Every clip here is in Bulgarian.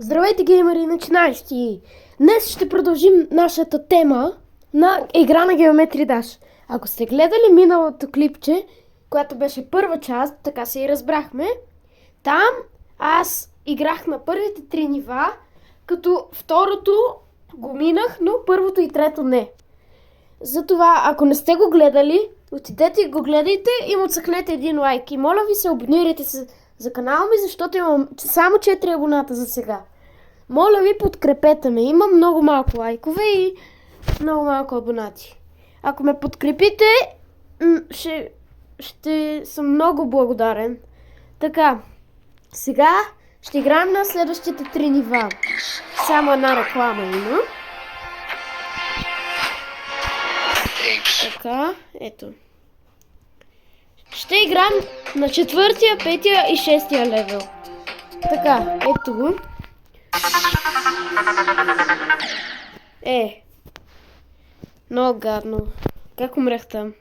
Здравейте, геймери и начинаещи! Днес ще продължим нашата тема на игра на Geometry Dash. Ако сте гледали миналото клипче, която беше първа част, така се и разбрахме, там аз играх на първите 3 нива, като второто го минах, но първото и трето не. Затова, ако не сте го гледали, отидете и го гледайте и му цъкнете един лайк. И моля ви се, абонирайте се за канала ми, защото имам само 4 абоната за сега. Моля ви, подкрепете ме. Имам много малко лайкове и много малко абонати. Ако ме подкрепите, ще съм много благодарен. Така, сега ще играем на следващите 3 нива. Само една реклама има. Така, ето. Ще играем на 4-я, 5-я и 6-я левел. Така, ето го. Много гадно. Как умрях там?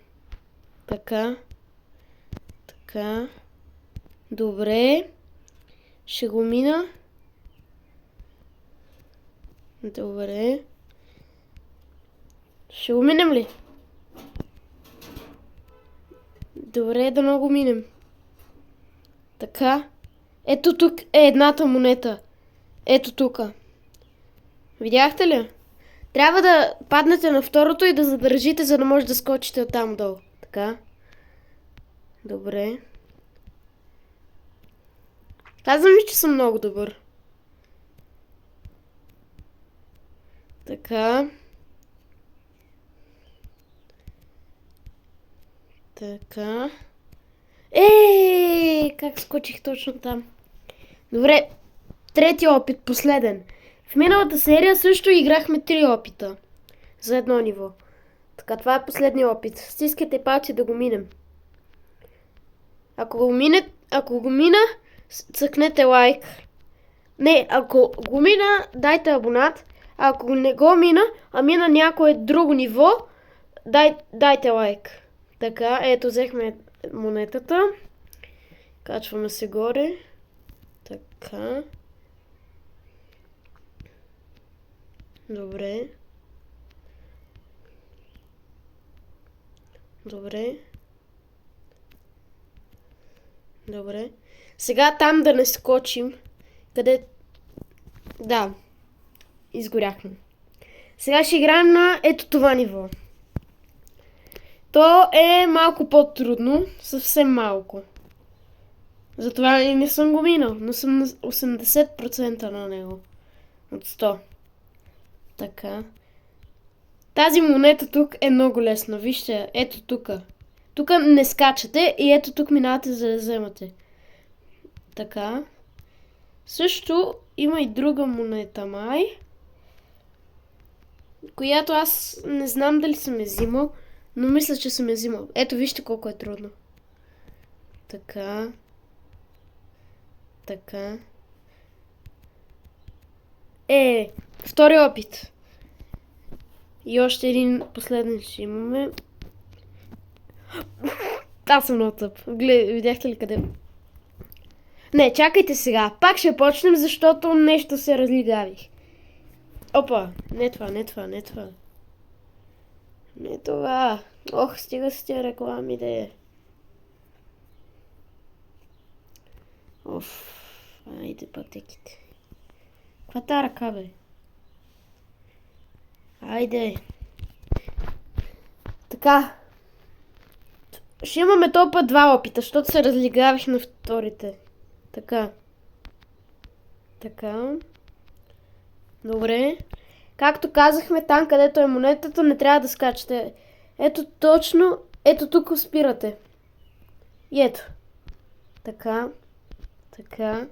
Така. Така. Добре. Ще го мина. Добре. Ще го минем ли? Добре, да много минем. Така. Ето тук е едната монета. Ето тук. Видяхте ли? Трябва да паднете на второто и да задържите, за да може да скочите оттам долу. Така. Добре. Казвам ви, че съм много добър. Така. Така. Как скочих точно там? Добре. Трети опит, последен. В миналата серия също играхме 3 опита. За едно ниво. Така, това е последния опит. Стискайте палци да го минем. Ако го мина, цъкнете лайк. Не, ако го мина, дайте абонат. А ако не го мина, а мина някое друго ниво, дайте лайк. Така, ето взехме монетата. Качваме се горе. Така. Добре. Добре. Добре. Сега там да не скочим. Къде... Да. Изгоряхме. Сега ще играем на ето това ниво. То е малко по-трудно. Съвсем малко. Затова и не съм го минал. Но съм на 80% на него. От 100. Така. Тази монета тук е много лесна. Вижте, ето тук. Тук не скачате и ето тук минавате, за да вземате. Така. Също има и друга монета май, която аз не знам дали съм я взимал, но мисля, че съм я взимал. Ето вижте колко е трудно. Така. Така. Втори опит. И още един последен ще имаме. Аз съм много тъп. Видяхте ли къде? Не, чакайте сега. Пак ще почнем, защото нещо се разлигавих. Опа, не това. Не това. Ох, стига с тия реклами, де. Оф, айде пътеките. Каква тая ръка, бе? Айде. Така. Ще имаме този път 2 опита, защото се разлигавих на вторите. Така. Така. Добре. Както казахме, там където е монетата, не трябва да скачате. Ето точно, ето тук спирате. И ето. Така. Така.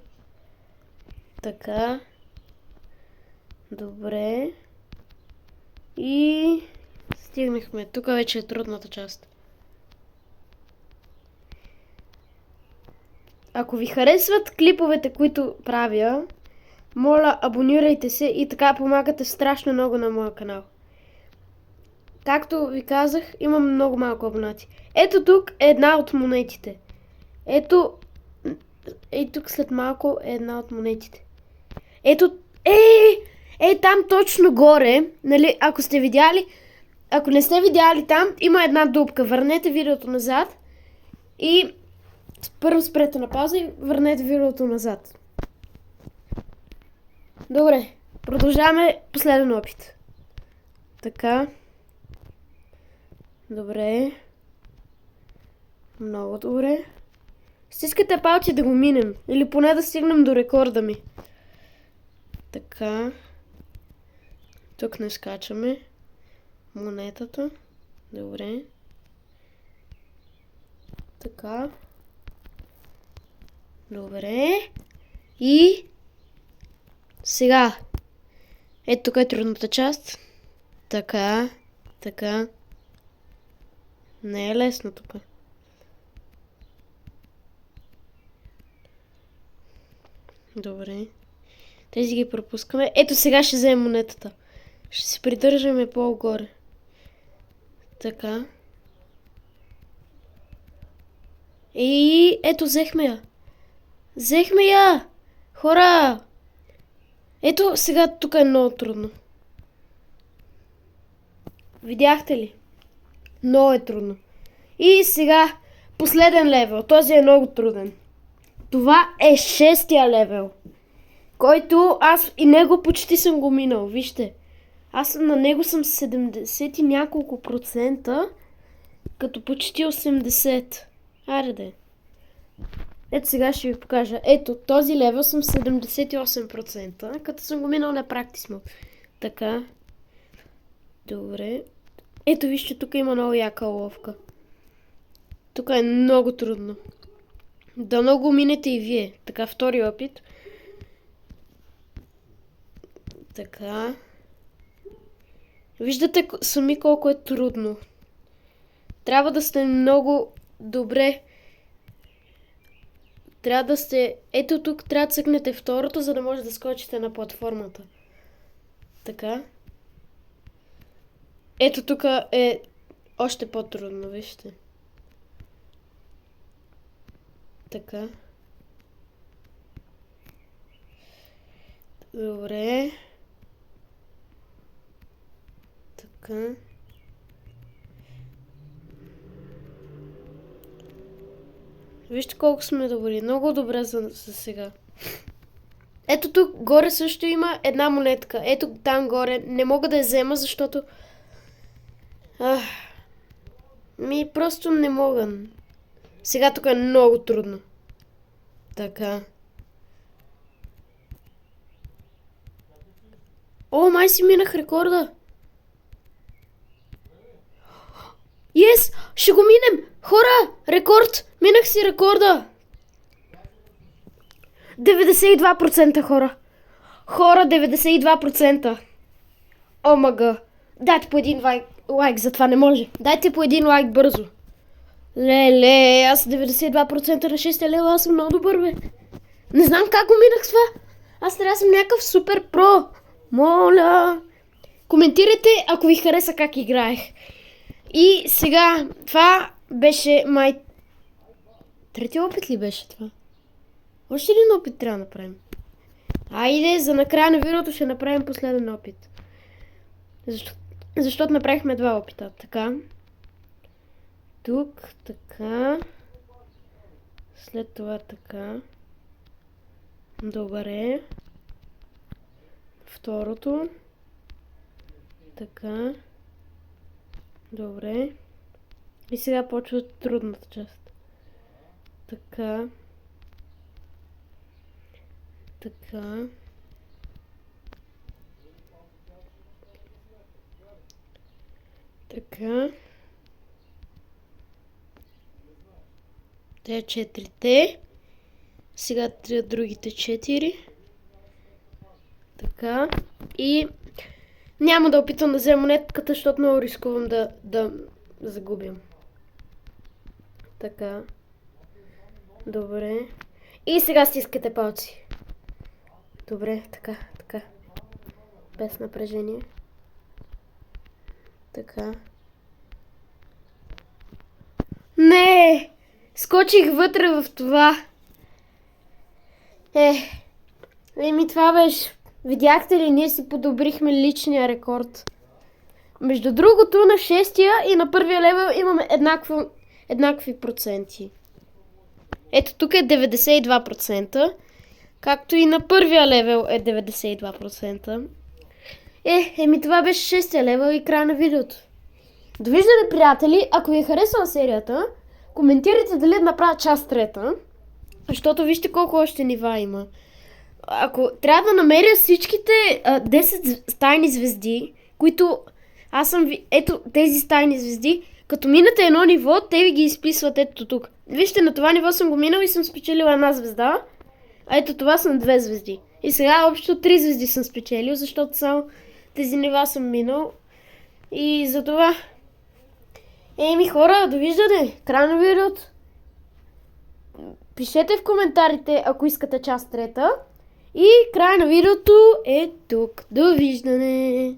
Така. Добре. И стигнахме. Тук вече е трудната част. Ако ви харесват клиповете, които правя, моля, абонирайте се и така помагате страшно много на моя канал. Както ви казах, имам много малко абонати. Ето тук е една от монетите. Ето тук след малко е една от монетите. Ето, там точно горе, нали, ако сте видяли, ако не сте видяли там, има една дупка. Върнете видеото назад и първо спрете на пауза и върнете видеото назад. Добре, продължаваме последен опит. Така. Добре. Много добре. Стискате палци да го минем. Или поне да стигнем до рекорда ми. Така. Тук не скачаме. Монетата. Добре. Така. Добре. И сега. Ето тук е трудната част. Така. Така. Не е лесно тук. Добре. Тези ги пропускаме. Ето сега ще вземем монетата. Ще се придържаме по-горе. Така. И ето взехме я. Взехме я! Хора! Ето сега тук е много трудно. Видяхте ли? Много е трудно. И сега последен левел. Този е много труден. Това е 6-тия левел. Който аз и него почти съм го минал. Вижте. Аз на него съм 70 и няколко процента. Като почти 80. Аре. Ето сега ще ви покажа. Ето този левел съм 78%. Като съм го минал на practice mode. Така. Добре. Ето вижте, тук има много яка ловка. Тук е много трудно. Да много минете и вие. Така, втори опит. Така. Виждате сами колко е трудно. Трябва да сте много добре. Трябва да сте... Ето тук трябва да цъкнете второто, за да може да скочите на платформата. Така. Ето тук е още по-трудно, вижте. Така. Добре. Така. Вижте колко сме добри. Много добре за сега. Ето тук горе също има една монетка. Ето там горе. Не мога да я взема, защото... просто не мога. Сега тук е много трудно. Така. О, май си минах рекорда. Yes! Ще го минем! Хора! Рекорд! Минах си рекорда! 92% хора! Хора, 92%! О, мага! Дайте по един лайк, за това не може. Дайте по един лайк бързо. Леле, аз 92% на 6 лева, аз съм много добър, бе. Не знам как го минах това. Аз трябва да съм някакъв супер про. Моля. Коментирайте, ако ви хареса как играех. И сега, това беше май... Третия опит ли беше това? Още един опит трябва да направим. Айде, за накрая на видеото ще направим последен опит. Защото направихме два опита. Така. Тук, така. След това така. Добре. Второто. Така. Добре. И сега почва трудната част. Така. Така. Така. Те 4-те. Сега другите 4. Така. И няма да опитвам да взема монетката, защото много рискувам да загубим. Така. Добре. И сега стискате палци. Добре, така. Без напрежение. Така. Не! Скочих вътре в това. Това беше. Видяхте ли, ние си подобрихме личния рекорд. Между другото, на 6-я и на първия левел имаме еднакви проценти. Ето тук е 92%, както и на първия левел е 92%. Това беше 6-я левел и край на видеото. Довиждане, приятели, ако ви е харесала серията, коментирайте дали да направя част 3, защото вижте колко още нива има. Ако трябва да намеря всичките 10 тайни звезди, които ето тези стайни звезди, като минате едно ниво, те ви ги изписват ето тук. Вижте, на това ниво съм го минал и съм спечелила една звезда, а ето това са 2 звезди. И сега общо 3 звезди съм спечелил, защото само тези нива съм минал. И затова... хора, довиждане! Край на видеото! Пишете в коментарите, ако искате част 3. И край на видеото е тук. Довиждане!